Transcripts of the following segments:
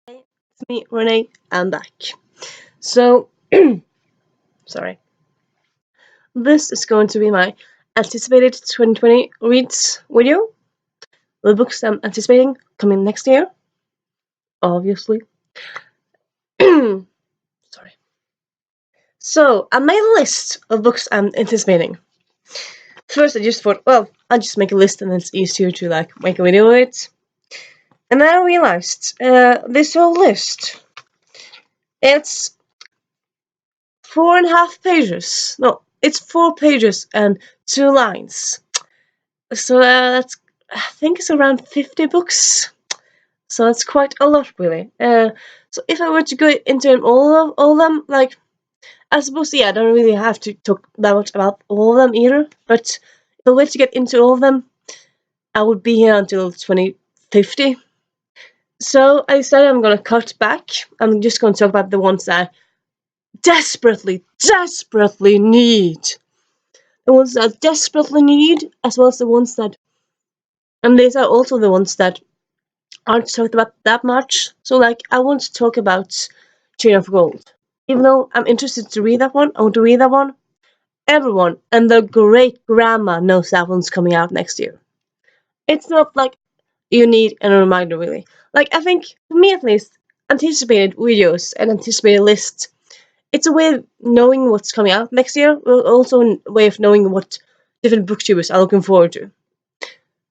Hey, it's me, Renee. I'm back. So, sorry. This is going to be my anticipated 2020 reads video. The books I'm anticipating coming next year, obviously. Sorry. So, I made a list of books I'm anticipating. First, I just thought, well, I'll just make a list and it's easier to make a video of it. And then I realized this whole list, it's 4.5 pages. No, it's 4 pages and 2 lines. So that's, I think it's around 50 books. So that's quite a lot, really. So if I were to go into all of them, I suppose, yeah, I don't really have to talk that much about all of them either. But if I were to get into all of them, I would be here until 2050. So I decided I'm gonna cut back. I'm just gonna talk about the ones that I desperately, desperately need. The ones that I desperately need, as well as the ones that, and these are also the ones that aren't talked about that much. So I want to talk about Chain of Gold. Even though I'm interested to read that one, I want to read that one. Everyone and their great grandma knows that one's coming out next year. It's not like you need a reminder, really. I think, for me at least, anticipated videos and anticipated lists, it's a way of knowing what's coming out next year, but also a way of knowing what different booktubers are looking forward to.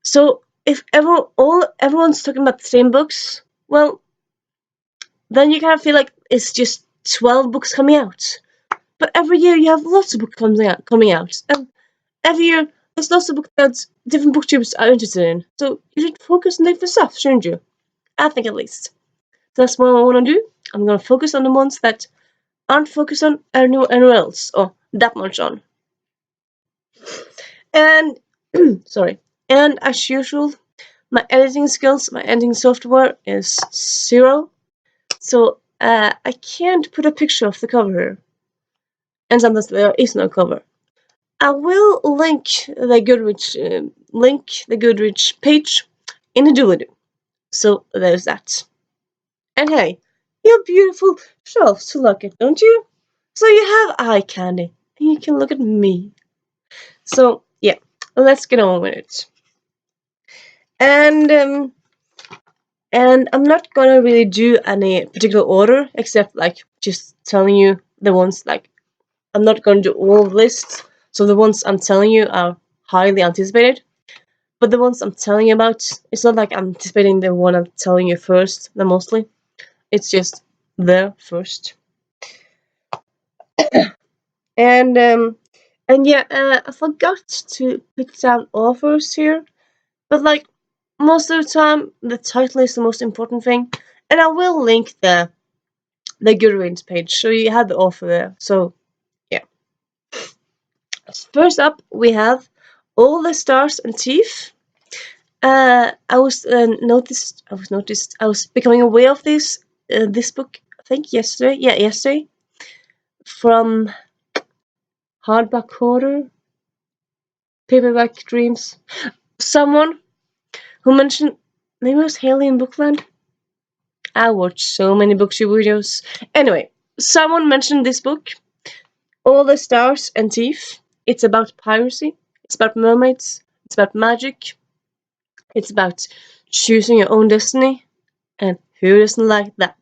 So if everyone's talking about the same books, well, then you kind of feel like it's just 12 books coming out. But every year you have lots of books coming out, and every year there's lots of books that different booktubers are interested in. So you should focus on different stuff, shouldn't you? I think at least. So that's what I want to do. I'm gonna focus on the ones that aren't focused on anywhere else or that much on. And sorry. And as usual, my editing skills, my editing software is zero. So I can't put a picture of the cover here. And sometimes there is no cover. I will link the Goodreads page in the doobly-doo. So there's that. And hey, you have beautiful shelves to look at, don't you? So you have eye candy, and you can look at me. So yeah, let's get on with it. And I'm not gonna really do any particular order, except just telling you the ones I'm not gonna do all lists. So the ones I'm telling you are highly anticipated. But the ones I'm telling you about, it's not like I'm anticipating the one I'm telling you first, the mostly. It's just there first. And yeah, I forgot to put down authors here. But most of the time, the title is the most important thing. And I will link the Goodreads page, so you have the author there. So yeah. First up, we have All the Stars and Teeth. I was becoming aware of this book, I think yesterday. Yeah, yesterday. From Hardback Hoarder, Paperback Dreams. Someone who mentioned, maybe it was Haley in Bookland. I watch so many booktube videos. Anyway, someone mentioned this book, All the Stars and Teeth. It's about piracy. It's about mermaids. It's about magic. It's about choosing your own destiny. And who doesn't like that?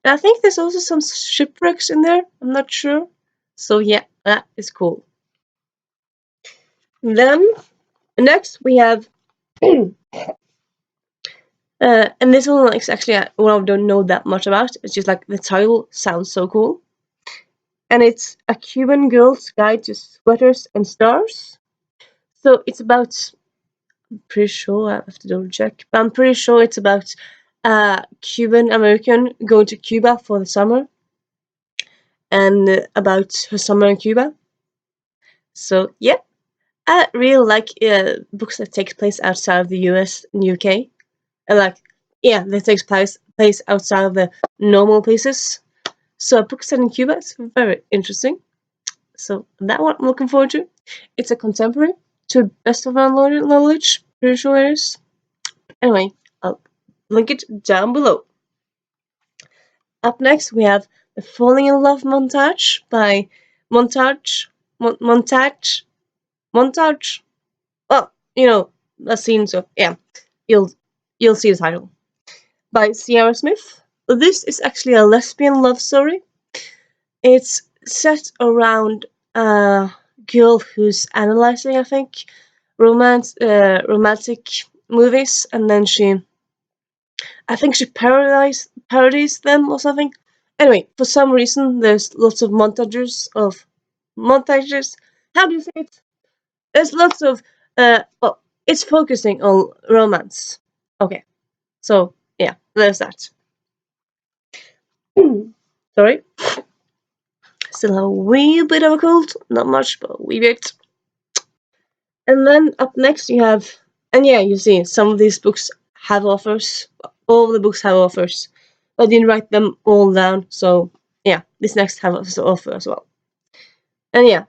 And I think there's also some shipwrecks in there. I'm not sure. So yeah, that is cool. Then next we have, and this one is actually one I don't know that much about. It's just the title sounds so cool. And it's A Cuban Girl's Guide to Sweaters and Stars. So it's about, I'm pretty sure, I have to double check, but I'm pretty sure it's about a Cuban American going to Cuba for the summer and about her summer in Cuba. So yeah, I really like books that take place outside of the US and UK. And yeah, that takes place outside of the normal places. So a book set in Cuba is very interesting. So that one I'm looking forward to. It's a contemporary, to the best of our knowledge. Pretty sure it is. Anyway, I'll link it down below. Up next, we have the Falling in Love montage by Montage. Montage. Montage. Well, the scenes of, yeah, you'll you'll see the title. By Sierra Smith. This is actually a lesbian love story. It's set around a girl who's analyzing, I think, romantic movies, and then I think she parodies them or something. Anyway, for some reason, there's lots of montages. How do you say it? There's lots of well, it's focusing on romance. Okay, so yeah, there's that. Sorry, still have a wee bit of a cold. Not much, but a wee bit. And then up next you have, and yeah, you see, some of these books have offers. All of the books have offers. I didn't write them all down, so yeah, this next have an offer as well. And yeah,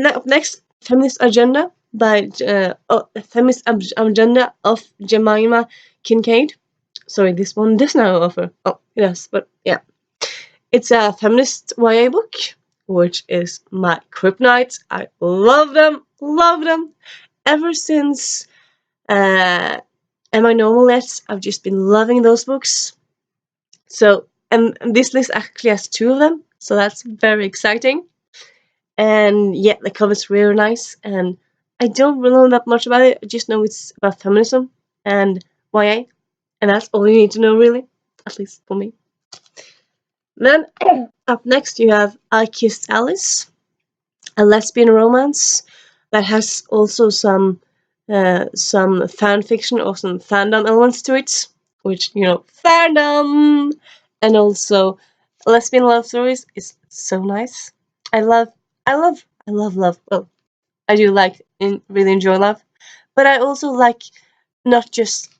up next, Feminist Agenda by Feminist Agenda of Jemima Kincaid. Sorry, this one does not have an offer. Oh, yes, but yeah. It's a feminist YA book, which is my kryptonite. I love them, love them. Ever since Am I Normal Yet? I've just been loving those books. So, and this list actually has two of them, so that's very exciting. And yeah, the cover's really nice, and I don't really know that much about it. I just know it's about feminism and YA, and that's all you need to know, really, at least for me. Then, up next, you have I Kissed Alice, a lesbian romance that has also some fan fiction or some fandom elements to it, which, fandom, and also lesbian love stories is so nice. I love, love. Well, I do really enjoy love, but I also like not just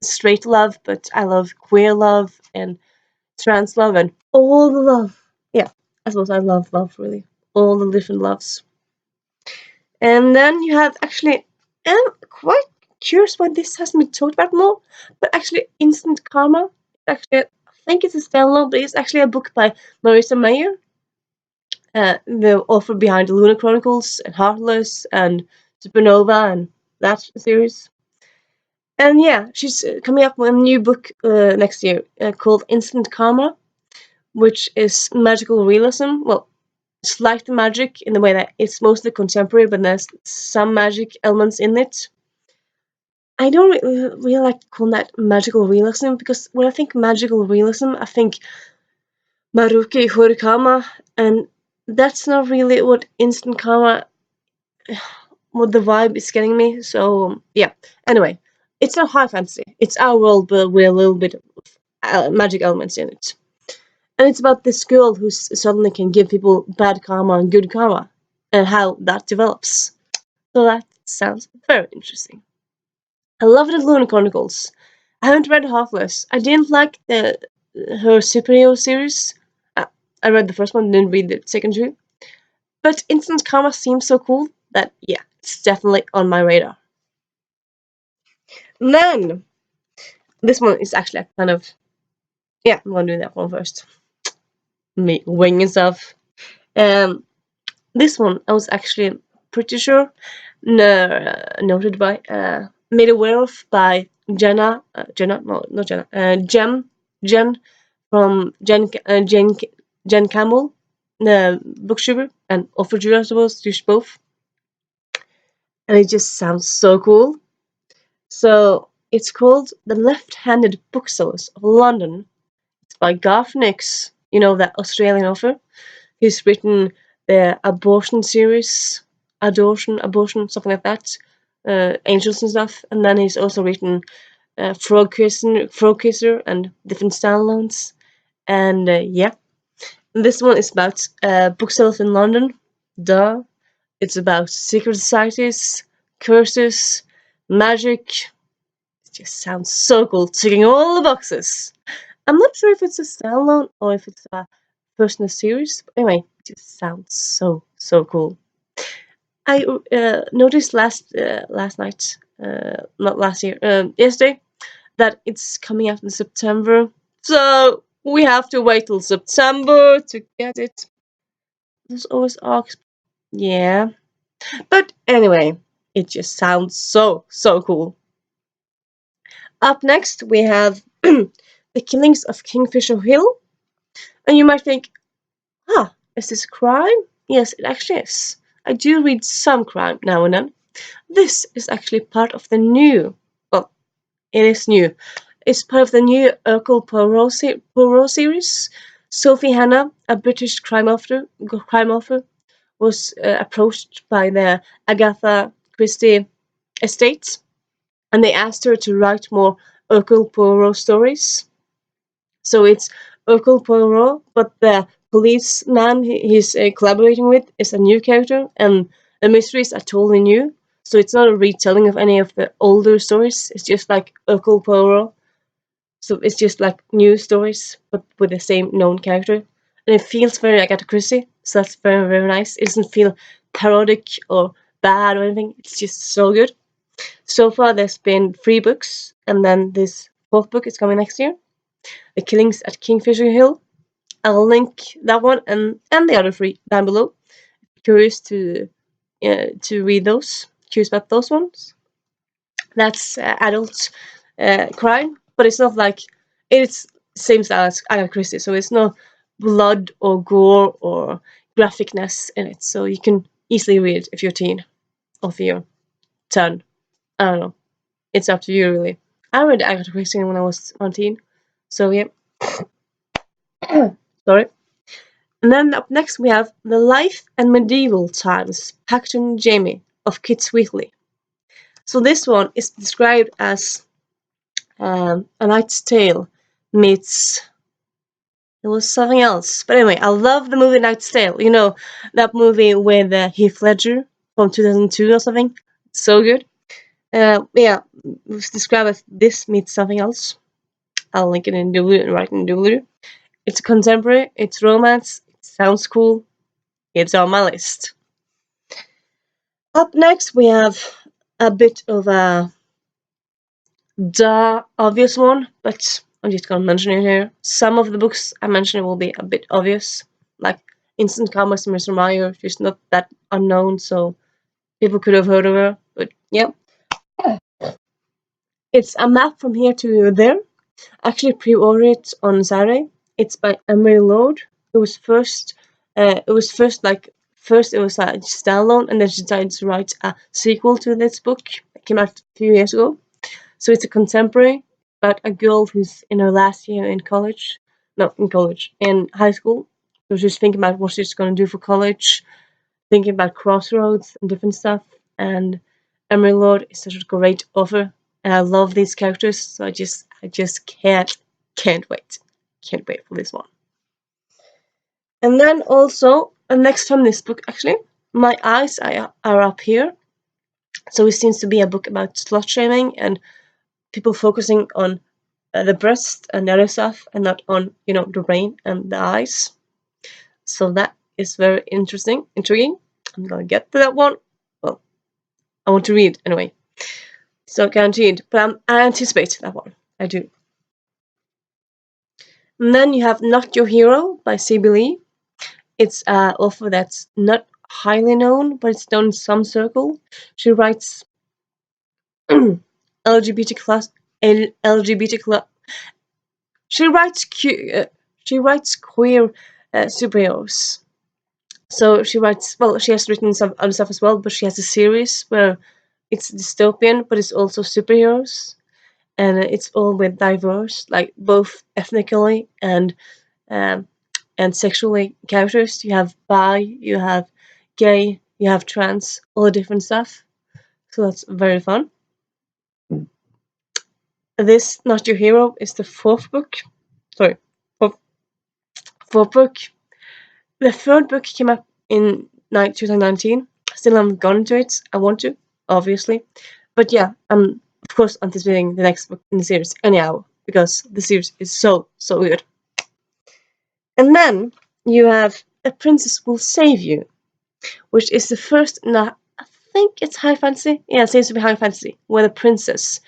straight love, but I love queer love and trans love and all the love. Yeah, I suppose I love love, really. All the different loves. And then you have actually, I'm quite curious why this hasn't been talked about more, but actually Instant Karma. Actually, I think it's a standalone, but it's actually a book by Marissa Mayer, the author behind the Lunar Chronicles and Heartless and Supernova and that series. And yeah, she's coming up with a new book next year called Instant Karma, which is magical realism. Well, slight magic in the way that it's mostly contemporary, but there's some magic elements in it. I don't really like calling that magical realism, because when I think magical realism, I think Maruki Horikama, and that's not really what Instant Karma, what the vibe is getting me. So yeah. Anyway, it's not high fantasy. It's our world, but with a little bit of magic elements in it. And it's about this girl who suddenly can give people bad karma and good karma, and how that develops. So that sounds very interesting. I love the Lunar Chronicles. I haven't read Heartless. I didn't like her superhero series. I read the first one, didn't read the second two. But Instant Karma seems so cool that, yeah, it's definitely on my radar. And then, this one is actually a kind of, yeah, I'm gonna do that one first. Me winging stuff. This one I was actually pretty sure noted by made aware of by Jenna, no, not Jenna, Jen from Jen Campbell, the booktuber, and Offerju, I suppose, to both, and it just sounds so cool. So it's called The Left-Handed Booksellers of London. It's by Garth Nix, that Australian author who's written the abortion series, abortion, something like that, angels and stuff, and then he's also written Frog Kisser, and different standalones, and yeah, this one is about booksellers in London. Duh, it's about secret societies, curses, magic. It just sounds so cool, ticking all the boxes. I'm not sure if it's a standalone or if it's a personal series, but anyway, it just sounds so cool. I noticed last night, not last year, yesterday, that it's coming out in September. So We have to wait till September to get it. There's always arcs. Yeah. But anyway, it just sounds so cool. Up next, we have The Killings of Kingfisher Hill. And you might think, is this crime? Yes, it actually is. I do read some crime now and then. This is actually part of the new, well, it is new. It's part of the new Hercule Poirot series. Sophie Hannah, a British crime author, was approached by the Agatha Christie estate, and they asked her to write more Hercule Poirot stories. So it's Hercule Poirot, but the policeman he's collaborating with is a new character, and the mysteries are totally new. So it's not a retelling of any of the older stories. It's just like Hercule Poirot. So it's just like new stories, but with the same known character. And it feels very Agatha Christie, so that's very nice. It doesn't feel parodic or bad or anything. It's just so good. So far, there's been 3 books, and then this 4th book is coming next year. The Killings at Kingfisher Hill. I'll link that one and the other 3 down below. Curious to read those. Curious about those ones. That's adult crime, but it's not like it's same style as Agatha Christie, so it's no blood or gore or graphicness in it. So you can easily read it if you're a teen or if you're 10. I don't know. It's up to you, really. I read Agatha Christie when I was 19, so yeah. Sorry. And then up next we have The Life and Medieval Times, Pacton Jamie of Kit Sweetly. So this one is described as A Knight's Tale meets. It was something else. But anyway, I love the movie Knight's Tale. You know, that movie with Heath Ledger from 2002 or something? It's so good. Yeah, it's described as this meets something else. I'll link it in doobly and write in doobly. It's contemporary, it's romance, it sounds cool, it's on my list. Up next, we have a bit of a obvious one, but I'm just gonna mention it here. Some of the books I mention will be a bit obvious, like Instant Commerce and Mr. Meyer. She's not that unknown, so people could have heard of her. But yeah, it's A Map from Here to There. Actually, pre-ordered it on Saturday. It's by Emery Lord. It was first it was first it was a standalone, and then she decided to write a sequel to this book. It came out a few years ago. So it's a contemporary about a girl who's in her last year in college. Not in college, in high school. So she's thinking about what she's going to do for college, thinking about crossroads and different stuff. And Emery Lord is such a great author, and I love these characters. So I just can't wait. Can't wait for this one. And then also, next from this book, actually, My Eyes Are Up Here. So it seems to be a book about slut shaming and people focusing on the breast and the other stuff, and not on the brain and the eyes. So that is very intriguing. I'm gonna get to that one. Well, I want to read anyway. It's not guaranteed, but I anticipate that one. I do. And then you have Not Your Hero by C.B. Lee. It's an author that's not highly known, but it's known in some circle. She writes LGBT class, LGBT class. She writes queer superheroes. So she writes. Well, she has written some other stuff as well, but she has a series where it's dystopian, but it's also superheroes, and it's all with diverse, like both ethnically and sexually characters. You have bi, you have gay, you have trans, all the different stuff. So that's very fun. This Not Your Hero is the 4th book. Sorry, fourth book. The 3rd book came up in 2019. Still haven't gone into it. I want to, obviously. But yeah, I'm of course anticipating the next book in the series anyhow, because the series is so good. And then you have A Princess Will Save You, which is the first, I think it's high fantasy. Yeah, it seems to be high fantasy, where the princess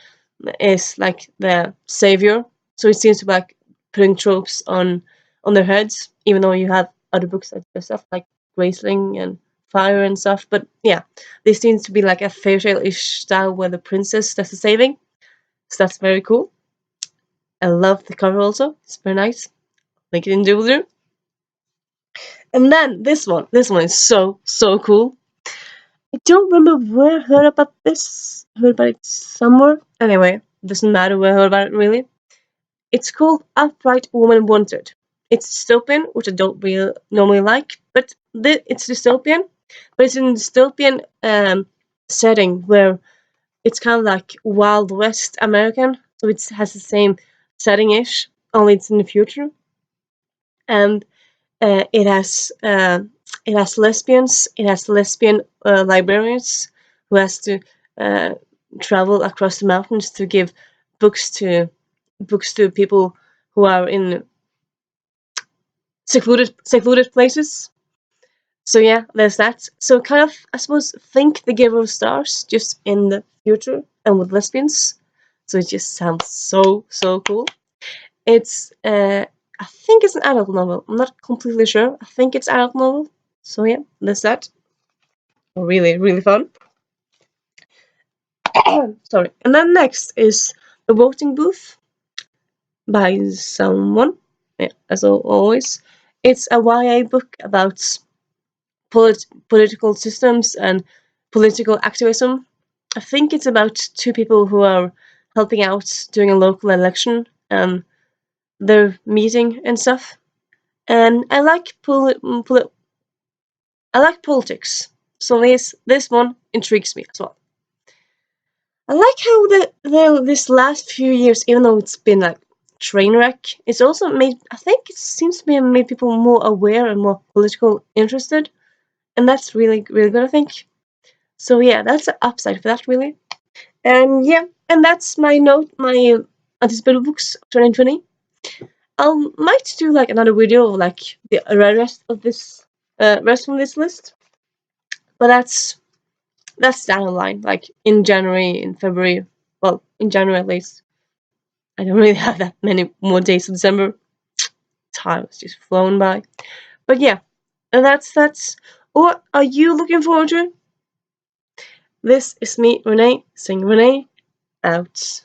is like the savior. So it seems to be like putting tropes on their heads, even though you have other books that do stuff like Graceling and Fire and stuff. But yeah, this seems to be like a fairy tale-ish style where the princess does the saving. So that's very cool. I love the cover also. It's very nice. Link it in doodle. And then this one. This one is so cool. I don't remember where I heard about this. I heard about it somewhere. Anyway, doesn't matter where I heard about it really. It's called Upright Woman Wanted. It's dystopian, which I don't really normally like, but it's dystopian, but it's in a dystopian setting where it's kind of like Wild West American, so it has the same setting-ish, only it's in the future, and uh, it has uh, it has lesbians, it has lesbian librarians who has to uh, travel across the mountains to give books to people who are in secluded places. So yeah, there's that. So kind of, I suppose, think the Giver of Stars just in the future and with lesbians. So it just sounds so cool. It's I think it's an adult novel. I'm not completely sure. I think it's adult novel. So yeah, there's that. Really fun. Sorry. And then next is The Voting Booth by someone. Yeah, as always. It's a YA book about political systems and political activism. I think it's about two people who are helping out during a local election and they're meeting and stuff. And I like I like politics, so this one intrigues me as well. I like how this last few years, even though it's been like train wreck, it's also made. I think it seems to be made people more aware and more political interested, and that's really good. I think. So yeah, that's the upside for that really. And yeah, and that's my anticipated books of 2020. I might do like another video of like the rest of this rest from this list, but that's down the line, like in January, in February. Well, in January at least. I don't really have that many more days of December. Time has just flown by. But yeah, and that's. What are you looking forward to? This is me, Renee, saying Renee out.